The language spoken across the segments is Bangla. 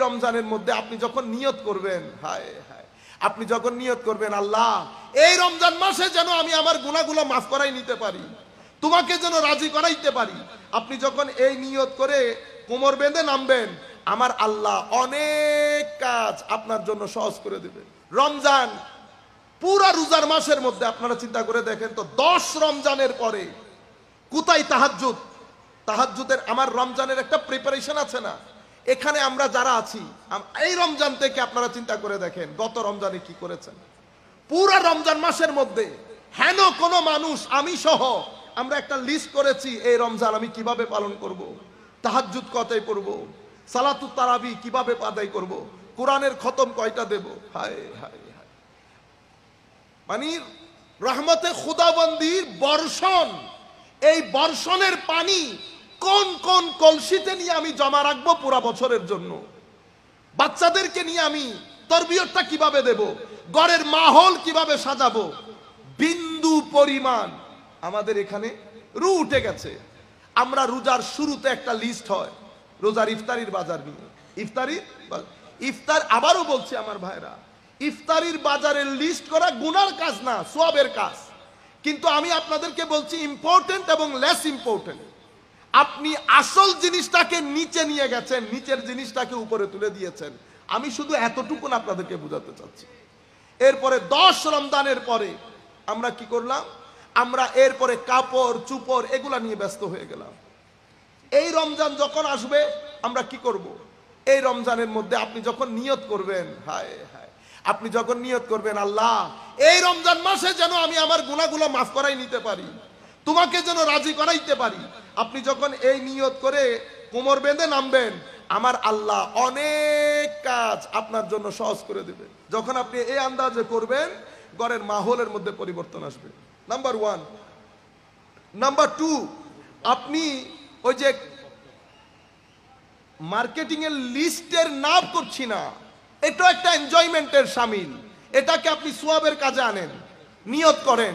রমজানের মধ্যে আপনি যখন নিয়ত করবেন, হায় হায়, আপনি যখন নিয়ত করবেন আল্লাহ এই রমজান মাসে যেন আমি আমার গুনাহগুলো মাফ করাই নিতে পারি, তোমাকে যেন রাজি করাইতে পারি, আপনি যখন এই নিয়ত করে কোমর বেঁধে নামবেন, আমার আল্লাহ অনেক কাজ আপনার জন্য সহজ করে দেবে। রমজান পুরা রোজার মাসের মধ্যে আপনারা চিন্তা করে দেখেন তো, 10 রমজানের পরে কোথায় তাহাজ্জুদ? তাহাজ্জুদের আমার রমজানের একটা প্রিপারেশন আছে না? এখানে আমরা যারা আছি এই রমজান থেকে আপনারা চিন্তা করে দেখেন গত রমজানে কি করেছেন। পুরা রমজান মাসের মধ্যে হেন কোন মানুষ, আমি সহ, আমরা একটা লিস্ট করেছি এই রমজান আমি কিভাবে পালন করব, তাহাজ্জুদ কতই পড়ব, সালাতুত তারাবি কিভাবে আদায় করব, কোরআনের খতম কয়টা দেব। হায় হায় হায়, মানে রহমতে খুদাবন্দির বর্ষণ, এই বর্ষণের পানি কোন কোন কলসিতে নিয়ে আমি জমা রাখবো পুরা বছরের জন্য, বাচ্চাদেরকে নিয়ে আমি তরবিয়তটা কিভাবে দেব, ঘরের মাহৌল কিভাবে সাজাবো, বিন্দু পরিমাণ আমাদের এখানে রু উঠে গেছে। আমরা রোজার শুরুতে একটা লিস্ট হয় রোজার ইফতারির বাজার নিয়ে, ইফতার আবারও বলছি আমার ভাইরা, ইফতারির বাজারের লিস্ট করা গুনার কাজ না, সওয়াবের কাজ। কিন্তু আমি আপনাদেরকে বলছি ইম্পর্টেন্ট এবং লেস ইম্পর্টেন্ট। আপনি আসল জিনিসটাকে নিচে নিয়ে গেছেন, নিচের জিনিসটাকে উপরে তুলে দিয়েছেন। আমি শুধু এতটুকু আপনাদেরকে বোঝাতে চাচ্ছি। এরপরে 10 রমজানের পরে আমরা কি করলাম? আমরা এরপরে কাপড় চুপড় এগুলা নিয়ে ব্যস্ত হয়ে গেলাম। এই রমজান যখন আসবে আমরা কি করব? এই রমজানের মধ্যে আপনি যখন নিয়ত করবেন, হায় হায়, আপনি যখন নিয়ত করবেন আল্লাহ এই রমজান মাসে যেন আমি আমার গুনাহগুলো মাফ করাই নিতে পারি, তোমাকে যেন রাজি করাইতে পারি, আপনি যখন এই নিয়ত করে কোমর বেঁধে নামবেন, আমার আল্লাহ অনেক কাজ আপনার জন্য সহজ করে দেবে। যখন আপনি এই আন্দাজে করবেন, ঘরের মাহৌলের মধ্যে পরিবর্তন আসবে। নাম্বার 1। নাম্বার 2, আপনি ওই যে মার্কেটিং এর লিস্টের নাম করছি না, এটা একটা এনজয়মেন্টের শামিল, এটাকে আপনি সওয়াবের কাজে আনেন, নিয়ত করেন।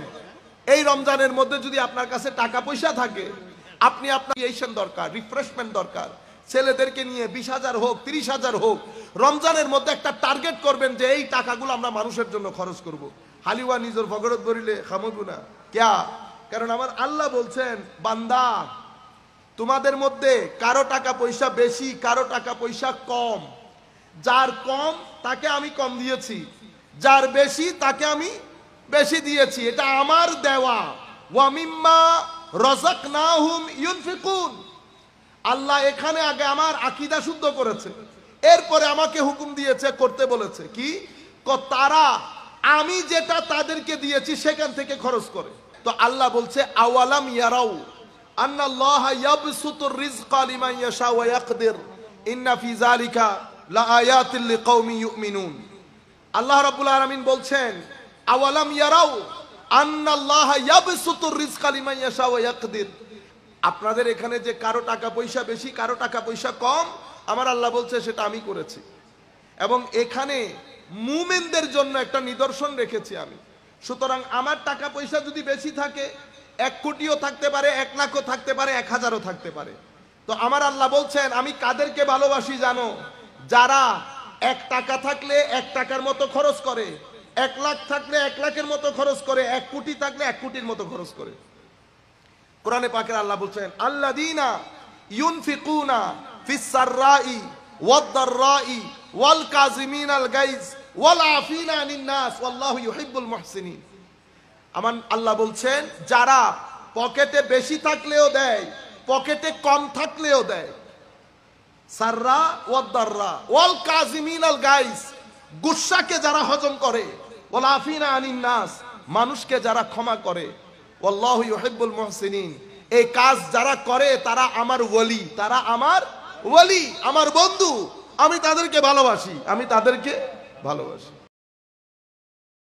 এই রমজানের মধ্যে যদি আপনার কাছে টাকা পয়সা থাকে, আপনি আপনার দরকার, রিফ্রেশমেন্ট দরকার, ছেলেদেরকে নিয়ে 20,000 হোক 30,000 হোক, রমজানের মধ্যে একটা টার্গেট করবেন যে এই টাকাগুলো আমরা মানুষের জন্য খরচ করব। হালিওয়া নিজের ফগরত ধরিলে খামগুনা ক্যা? কারণ আমার আল্লাহ বলছেন, বান্দা তোমাদের মধ্যে কারো টাকা পয়সা বেশি, কারো টাকা পয়সা কম, যার কম তাকে আমি কম দিয়েছি, যার বেশি তাকে আমি বেশি দিয়েছি, এটা আমার দেওয়া। ওয়া মিম্মা রাযাকনাহুম ইউনফিকুন। আল্লাহ এখানে আগে আমার আকীদা শুদ্ধ করেছে, এরপরে আমাকে হুকুম দিয়েছে, করতে বলেছে কি, তারা আমি যেটা তাদেরকে দিয়েছি সেখান থেকে খরচ করে। তো আল্লাহ বলছে আওয়ালাম ইয়ারাউ আন্নাল্লাহা ইয়াবসুতুর রিজকা লিমান ইয়াশা ওয়া ইয়াকদির ইন্না ফি যালিকা লাআয়াতিল লিকাউমি ইউমিনুন। আল্লাহ রাব্বুল আলামিন বলছেন আওয়ালাম ইয়ারাউ আন্নাল্লাহা ইয়াবসুতুর রিজকা লিমান ইয়াশা ওয়া ইয়াকদির। আপনাদের এখানে যে কারো টাকা পয়সা বেশি, কারো টাকা পয়সা কম, আমার আল্লাহ বলছে সেটা আমি করেছি। এবং এখানে মুমিনদের জন্য একটা নিদর্শন রেখেছি আমি। সুতরাং আমার টাকা পয়সা যদি বেশি থাকে, 1 কোটিও থাকতে পারে, 1 লাখও থাকতে পারে, 1000ও থাকতে পারে। তো আমার আল্লাহ বলছেন আমি কাদেরকে ভালোবাসি জানো? যারা 1 টাকা থাকলে 1 টাকার মতো খরচ করে, 1 লাখ থাকলে 1 লাখের মতো খরচ করে, 1 কোটি থাকলে 1 কোটির মতো খরচ করে। কোরআনে পাকের আল্লাহ বলছেন আল্লাযীনা ইউনফিকুনা ফিস সাররাই ওয়াদ দাররাই ওয়াল কাযিমিনাল গাইজ ওয়াল আফিনা আনিন নাস ওয়াল্লাহু ইউহিব্বুল মুহসিনিন। আমার আল্লাহ বলছেন যারা পকেটে বেশি থাকলেও দেয়, পকেটে কম থাকলেও দেয়, সাররা ওয়াদ দাররা ওয়াল কাযিমিনাল গাইজ, গুসাকে যারা হজম করে, ওয়াল আফিনা আনিন নাস, মানুষকে যারা ক্ষমা করে, আল্লাহু ইউহিব্বুল মুহসিনিন। এই কাজ যারা করে তারা আমার ওলি, তারা আমার ওলি, আমার বন্ধু, আমি তাদেরকে ভালোবাসি, আমি তাদেরকে ভালোবাসি।